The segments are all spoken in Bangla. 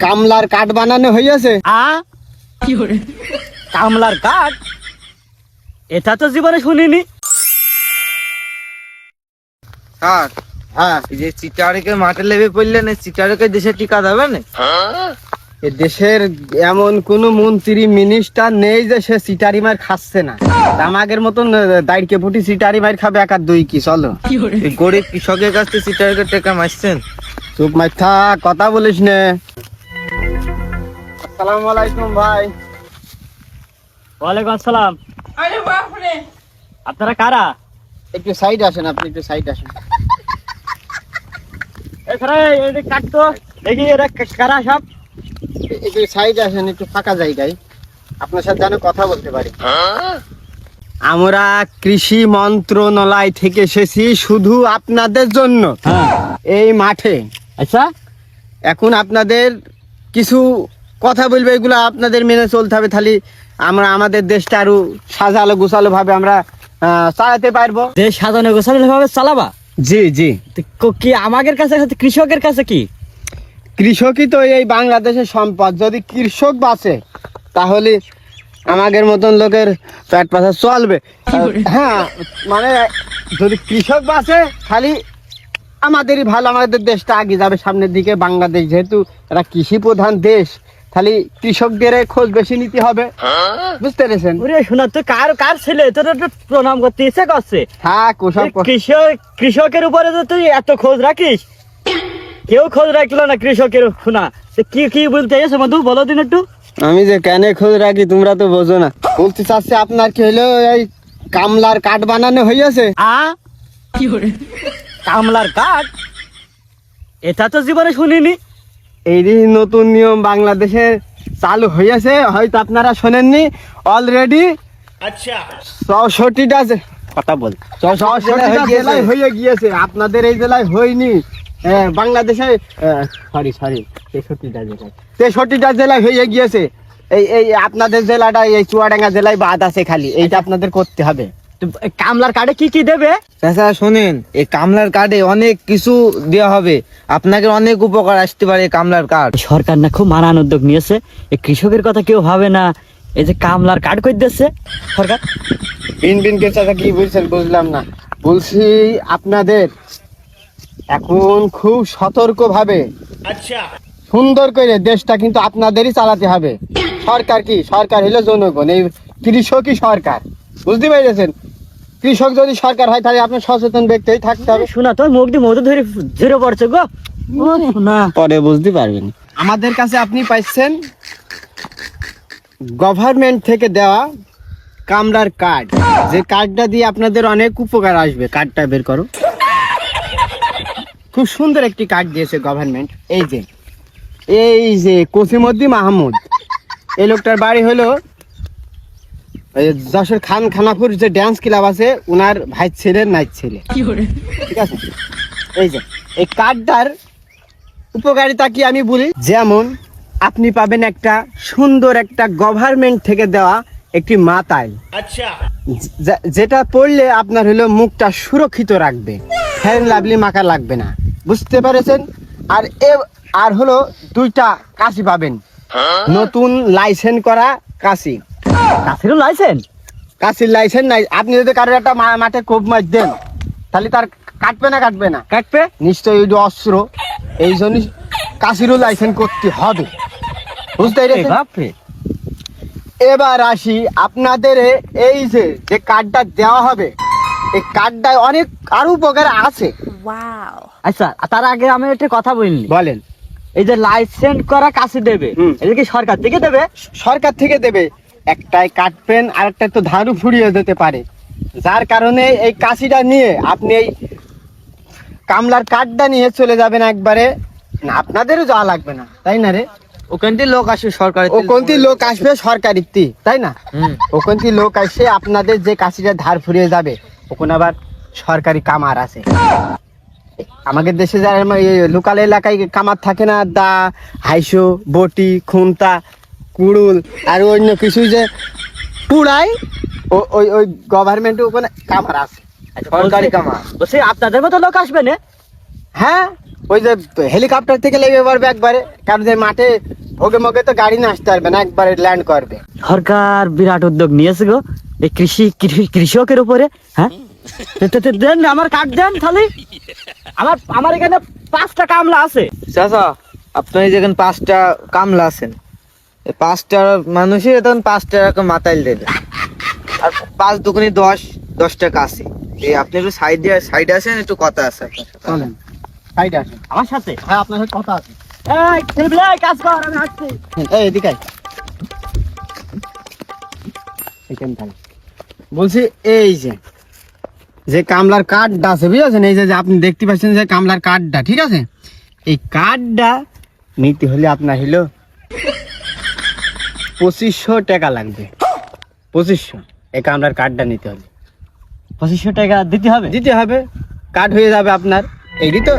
কামলার কাঠ বানানো হইয়াছে? কামলার কাঠ? এটা তো জীবনে শুনিনি। আর হ্যাঁ, এই যে চিটারকে মাঠে লেবে পড়লেন, চিটারকে দেশে টিকা দেবে না? এ দেশের এমন কোন মন্ত্রী মিনিস্টার নেই যে সে সিটারি মার খাচ্ছে না। আমাদের মতন দাঁড়িয়ে ফুটি সিটারি মার খাবে একা দুই কি? চলো। এই গরিব কৃষকের কাছ থেকে চিটারকে টেকা মারছেন। চুপ মাথা, কথা বলিস নে। আসসালামু আলাইকুম ভাই। ওয়ালাইকুম আসসালাম। আপনারা কারা? একটু সাইড আসেন, আপনি একটু সাইড আসেন। এছাড়া এই কাটতো দেখি এরা কারা সব? একটু সাইড আসেন, একটু ফাঁকা জায়গায় আপনার সাথে যেন কথা বলতে পারি। আমরা কৃষি মন্ত্রণালয় থেকে এসেছি শুধু আপনাদের জন্য এই মাঠে। আচ্ছা, এখন আপনাদের কিছু কথা বলবে, এগুলো আপনাদের মেনে চলতে হবে, তাহলে আমরা আমাদের দেশটা আরো সাজালো গোছালো ভাবে আমরা চালাতে পারবো। দেশ সাজানো গোছানো ভাবে চালাবা? জি জি। কি আমাদের কাছে কৃষকের কাছে কি? কৃষকই তো এই বাংলাদেশের সম্পদ। যদি কৃষক বাঁচে তাহলে আমাদের মতন লোকের পেট পাশা চলবে। হ্যাঁ, মানে যদি কৃষক বাঁচে খালি আমাদেরই ভালো, আমাদের দেশটা আগে যাবে সামনের দিকে। বাংলাদেশ যেহেতু একটা কৃষি প্রধান দেশ, খালি কৃষকদের খোঁজ বেশি নিতে হবে, বুঝতে পেরেছেন? ওরে শোনা, তুই কার কার ছেলে? তোর একটু প্রণাম করতে ইচ্ছে করছে। হ্যাঁ, কৃষকের উপরে তো তুই এত খোঁজ রাখিস, কেউ খোঁজ রাখলো না কৃষকের। শোনা, কি কি বলতে চাইছো মধু, বলো দিন একটু। আমি যে কেন খোঁজ রাখি তোমরা তো বোঝো না। বলতে চাচ্ছি আপনার কি হলো, এই কামলার কাঠ বানানো হইয়াছে? কামলার কাঠ? এটা তো জীবনে শুনিনি। এই নতুন নিয়ম বাংলাদেশে চালু হইয়াছে, হয়তো আপনারা শোনেননি। অলরেডি 64টা কথা বল 64টা জেলায় হয়ে গিয়েছে, আপনাদের এই জেলায় হয়নি। বাংলাদেশে সরি 63টা জেলায় হয়ে গিয়েছে। এই আপনাদের জেলাটা এই চুয়াডাঙ্গা জেলায় বাদ আছে, খালি এইটা আপনাদের করতে হবে। কামলার কার্ডে কি কি দেবে? চাচা শোনেন, এই কামলার কার্ডে অনেক কিছু দেওয়া হবে, আপনাকে অনেক উপকার আসতে পারে এই কামলার কার্ড। সরকার না খুব মারান উদ্যোগ নিয়েছে, এই কৃষকের কথা কেউ ভাবে না। এই যে কামলার কার্ড করে দিচ্ছে সরকার। বিন কে চাচা কি বলছেন বুঝলাম না। বলছি আপনাদের এখন খুব সতর্ক ভাবে সুন্দর করে দেশটা কিন্তু আপনাদেরই চালাতে হবে। সরকার কি? সরকার হলো জনগণ, এই কৃষকই সরকার, বুঝতে পেরেছেন? কৃষক যদি সরকার হয় তাহলে আপনার সচেতন ব্যক্তি থাকতে হবে। শোনা, তোর মুখ দিয়ে মধু ধরে ঝরে পড়ছে গো। শোনা, পরে বুঝতে পারবেন। আমাদের কাছে আপনি পাইছেন গভর্নমেন্ট থেকে দেওয়া কামলার কার্ড, যে কার্ডটা দিয়ে আপনাদের অনেক উপকার আসবে। কার্ডটা বের করো। খুব সুন্দর একটি কার্ড দিয়েছে গভর্নমেন্ট। এই যে কসিমউদ্দিন মাহমুদ, এই লোকটার বাড়ি হলো যশোর খানাপুর যে ড্যান্স ক্লাব আছে, উনার ভাই ছেলের নাইট ছেলে, ঠিক আছে? এই কার্ডটার উপকারিতা কি আমি বলি। যেমন আপনি পাবেন একটা সুন্দর একটা গভর্নমেন্ট থেকে দেওয়া একটি মাতাল, যেটা পড়লে আপনার হলো মুখটা সুরক্ষিত রাখবে, ফেয়ার লাভলি মাখা লাগবে না, বুঝতে পেরেছেন? আর হলো 2টা কাশি পাবেন, নতুন লাইসেন্স করা কাশি। কাশির লাইসেন্স নাই। আপনি যদি কারোর একটা মাঠে কোপ মার দেন তাহলে তার কাটবে না? কাটবে নিশ্চয়ই। ওই অস্ত্র, এই জন্য কাশিরও লাইসেন্স করতে হবে, বুঝতে পেরেছেন? এবার আসি আপনাদের এই যে কার্ডটা দেওয়া হবে, এই কার্ডটায় অনেক আরো উপকার আছে। আচ্ছা, তার আগে আমি একটা কথা বলিনি। বলেন। এই যে লাইসেন্স করা কাছে দেবে, এটা কি সরকার থেকে দেবে? সরকার থেকে দেবে। একটাই কাটবেন, আর একটা তো ধারু ফুরিয়ে যেতে পারে, যার কারণে এই কাশিটা নিয়ে আপনি এই কামলার কার্ডটা নিয়ে চলে যাবেন একবারে, আপনাদেরও যাওয়া লাগবে না, তাই না রে? ওখান থেকে লোক আসবে সরকারি, লোক আসবে সরকারি, তাই না? ওখান থেকে লোক আসে আপনাদের যে কাশিটা ধার ফুরিয়ে যাবে, ওখানে আবার সরকারি কামার আছে। আমাদের দেশে যারা লোকাল এলাকায় কামার থাকে না, দা, হাইসো, বটি, খুন্তা, কুড়ুল আর অন্য কিছু যে পুড়াই, ওই গভর্নমেন্টে ওখানে কামার আছে, সরকারি কামার। বলছি আপনাদের মতো লোক আসবে না? হ্যাঁ, ওই যে হেলিকপ্টার থেকে লেগে পড়বে একবারে, কারণ যে মাঠে ভোগে মোগে তো গাড়ি না আসতে পারবে না, একবারে ল্যান্ড করবে। সরকার বিরাট উদ্যোগ নিয়েছে গো এই কৃষকের উপরে। হ্যাঁ দেন আমার কার্ড দেন খালি। আমার এখানে 5টা কামলা আছে। চাচা আপনার যেখানে 5টা কামলা আছেন, 5টা মানুষই তখন 5টা এরকম মাতাইল দেবে, আর 5 দুগুনি 10 টাকা আছে। আপনি একটু সাইডে আসেন, একটু কথা আছে আপনার সাথে। চলেন সাইডে আসেন। আমার সাথে হ্যাঁ আপনার সাথে কথা আছে। এই ছেলেপিলে, কাজ কর, আমি আসছি। এই এদিকে আয়। এখানে থাক। বলছি এই যে কামলার কার্ডটা আছে বুঝেছেন, এই যে আপনি দেখতে পাচ্ছেন যে কামলার কার্ডটা, ঠিক আছে, এই কার্ডটা নিতে হলে আপনার হলো 2500 টাকা লাগবে। 2500 এই কামলার কার্ডটা নিতে হলে 2500 টাকা দিতে হবে। দিতে হবে, কার্ড হয়ে যাবে আপনার। এইটি তো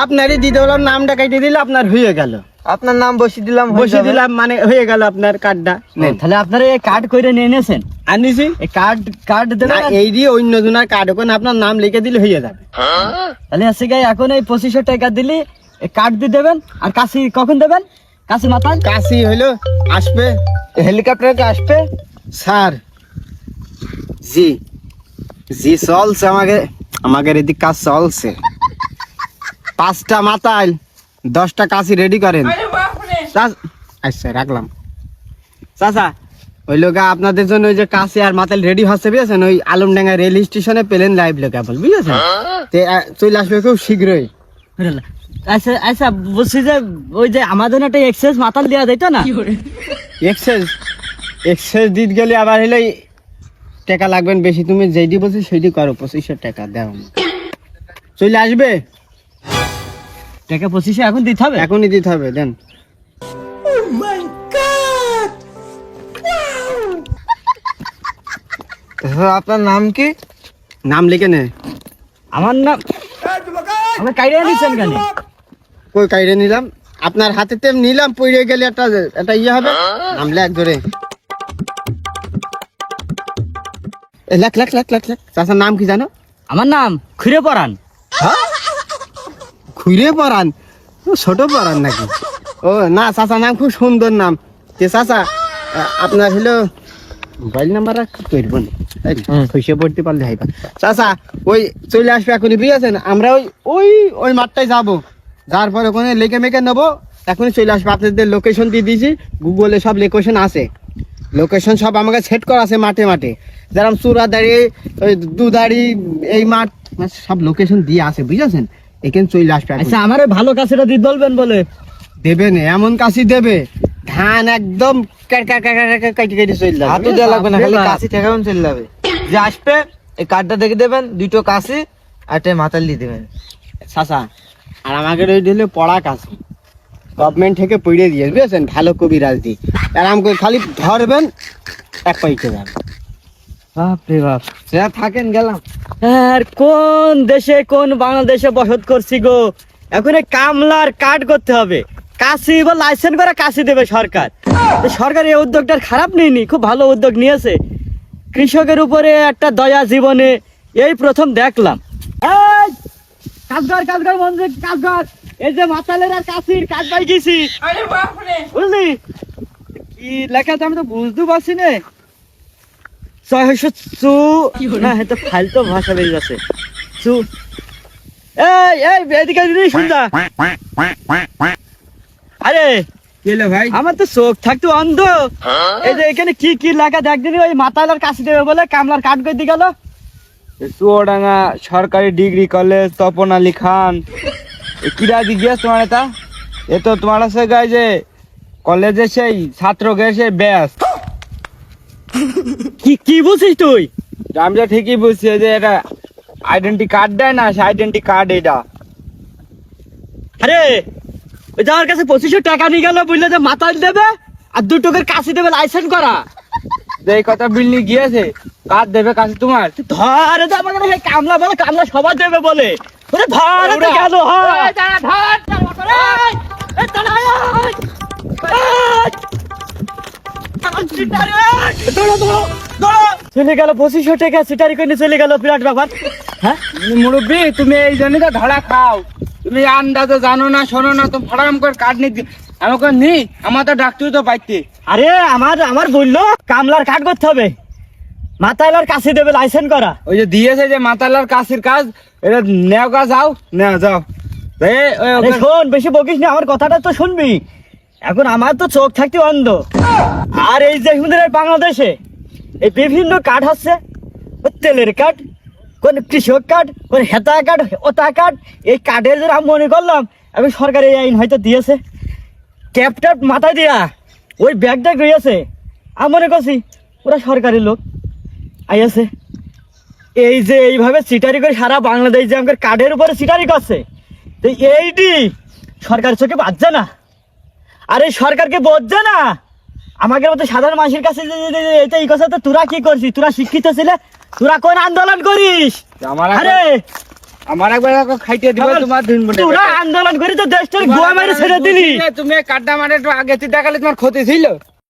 আপনারই দিতে হলাম, নামটা কেটে দিলে আপনার হয়ে গেল। আপনার নাম বসিয়ে দিলাম, হয়ে বসিয়ে যাবে। দিলাম মানে হয়ে গেল আপনার কার্ডটা। নেন তাহলে আপনারা এই কার্ড কইরে নিয়ে নিয়েছেন? আনিছি। এই কার্ড না, দেবেন। এই দিয়ে অন্য জনের কার্ড ওখানে আপনার নাম লিখে দিলে হয়ে যাবে। তাহলে আছে গাই এখন এই 2500 টাকা দিলে এই কার্ড দিয়ে দেবেন। আর কাশি কখন দেবেন? কাশি মাথায় কাশি হইলো আসবে, হেলিকপ্টারকে আসবে। স্যার জি জি চলছে, আমাদের এদিক কাজ চলছে। 5টা মাতাল 10টা কাশি রেডি করেন। আচ্ছা রাখলাম। চাচা ওই লোক আপনাদের জন্য ওই যে কাশি আর মাতাল রেডি হচ্ছে বুঝেছেন, ওই আলমডাঙ্গা রেল স্টেশনে পেলেন লাইভ লোকেবল বুঝেছেন, চলে আসবে খুব শীঘ্রই। আচ্ছা আচ্ছা, বলছি যে ওই যে আমাদের একটা এক্সেস মাতাল দেওয়া যাইতো না? এক্সেস দিতে গেলে আবার হলে টাকা লাগবেন বেশি। তুমি যেইটি বলছি সেইটি করো, 2500 টাকা দাও, চলে আসবে। টাকা 2500 এখন দিতে হবে? এখনই দিতে হবে, দেন। আপনার নাম কি? নাম লিখে নে। আমার নাম আমার কাইরে দিচ্ছেন কেন? কই কাইরে নিলাম, আপনার হাতে তেম নিলাম, পড়ে গেলে একটা ইয়ে হবে। নাম লেখ ধরে, লেখ লেখ লেখ লেখ লেখ। চাচার নাম কি জানো? আমার নাম খুঁড়ে পরান। খুঁড়ে পরান? ও, ছোট পরান নাকি? ও না, চাচার নাম খুব সুন্দর নাম। তে চাচা আপনার হলো মোবাইল নাম্বার আর কি করবো না, তাই না? খুশি পড়তে পারলে হাইবা। চাচা ওই চলে আসবে এখনই বুঝেছেন, আমরা ওই মাঠটায় যাবো, যার পরে ওখানে লেখে মেখে নেবো, এখনই চলে আসবে। আপনাদের লোকেশন দিয়ে দিয়েছি, গুগলে সব লোকেশন আছে, লোকেশন সব আমাকে সেট করা আছে মাঠে মাঠে, যেরকম চূড়াদাড়ি, ওই দুদাড়ি, এই মাঠ সব লোকেশন দিয়ে আছে বুঝেছেন। এখানে চলে আসবে। আচ্ছা আমার ওই ভালো কাছেটা দিতে বলবেন বলে দেবে না, এমন কাশি দেবে ধান একদম কেটে কেটে চলে যাবে। হাতও দেওয়া লাগবে না, খালি বাবা। কাশি ঠেকাবেন চলে যাবে। যে আসবে এই কার্ডটা দেখে দেবেন, 2টো কাশি আর একটা মাতাল দিয়ে দেবেন। চাচা আর আমাকে ওই হলো পড়া কাশি, গভর্নমেন্ট থেকে পড়িয়ে দিয়ে বুঝেছেন, ভালো কবিরাজ দিয়ে আরাম করে খালি ধরবেন, এক পাইতে যাবে। বাপরে বাপ। সে থাকেন, গেলাম। আর কোন দেশে, কোন বাংলাদেশে বসত করছি গো। এখন এই কামলার কার্ড করতে হবে, কাশি বা লাইসেন্স করে কাশি দেবে সরকার। তো সরকার এই উদ্যোগটা খারাপ নেয়নি, খুব ভালো উদ্যোগ নিয়েছে। কৃষকের উপরে একটা দয়া জীবনে এই প্রথম দেখলাম। এই, কাজ কর মন দিয়ে কাজ কর। এই যে মাতালের আর কাশির কাজ পাই গেছি, বুঝলি? কি লেখা আছে আমি তো বুঝতে পারছি না। 600 না, এটা ফালতু ভাষা বেরিয়ে যাচ্ছে। এই এদিকে শুনতা। আরে কেলো ভাই, আমার তো চোখ থাকতো অন্ধ। এই যে এখানে কি লেখা দেখদিন, ওই মাতালার কাছে দেবে বলে কামলার কাঠ করে দিয়ে গেল। চুয়াডাঙ্গা সরকারি ডিগ্রি কলেজ, তপন আলী খান। কিরা জিজ্ঞেস তোমার এটা? এ তো তোমার আছে গাই যে কলেজে সেই ছাত্র গে সেই ব্যাস। কি বলছিস তুই? আমি তো ঠিকই বুঝছি, যে এটা আইডেন্টি কার্ড দেয় না, সে আইডেন্টি কার্ড এটা। আরে ওই যে আমার কাছে 2500 টাকা নিয়ে গেল, বললো যে মাতাল দেবে আর 2 টাকার কাশি দেবে লাইসেন্স করা। যে এই কথা বিল্লি গিয়েছে, কার্ড দেবে কাছে তোমার। ধরে তো আমাকে সেই কামলা বলে, কামলা সবার দেবে বলে। ওরে ধরে তো গেল। চলে গেল 2500 টাকা, সিটারি করে চলে গেল, বিরাট ব্যাপার। হ্যাঁ মুরব্বী, তুমি এই জন্য তো ধরা খাও। তুমি আন্দাজে জানো না শোনো না, তুমি ফটাম করে কার্ড নিতে আমাকে নি, আমার তো ডাক্তার তো পাইতে। আরে আমার বললো কামলার কাট করতে হবে, মাতাইলার কাছে দেবে লাইসেন্স করা। ওই যে দিয়েছে যে মাতালার কাছের কাজ, এটা নেও কাজ যাও না যাও। আরে শোন, বেশি বকিস না, আমার কথাটা তো শুনবি। এখন আমার তো চোখ থাকতে অন্ধ। আর এই যে আমাদের এই বাংলাদেশে এই বিভিন্ন কার্ড হচ্ছে, ওই তেলের কার্ড, কোন কৃষক কার্ড, কোন হেতা কার্ড, ওতা কার্ড। এই কার্ডের জন্য আমি মনে করলাম এখন সরকার এই আইন হয়তো দিয়েছে, ক্যাপটা মাথায় দিয়া ওই ব্যাগটা রয়েছে, আমি মনে করছি ওরা সরকারি লোক আইয়াছে। এই যে এইভাবে চিটারি করে সারা বাংলাদেশ যে আমাদের কার্ডের উপরে চিটারি করছে, তো এইটি সরকারের চোখে বাজছে না। আর এই সরকারকে বোঝছে না, আমাদের মতো সাধারণ মানুষের কাছে এটা এই কথা। তো তোরা কি করছিস? তোরা শিক্ষিত ছিলে, তোরা কোন আন্দোলন করিস? আরে আমার একবার খাইতে দিবে তোমার দিন বলে। তোরা আন্দোলন করি তো দেশটার গোয়া মেরে ছেড়ে দিলি। তুমি কার্ডটা মানে একটু আগে দেখালে তোমার ক্ষতি ছিল।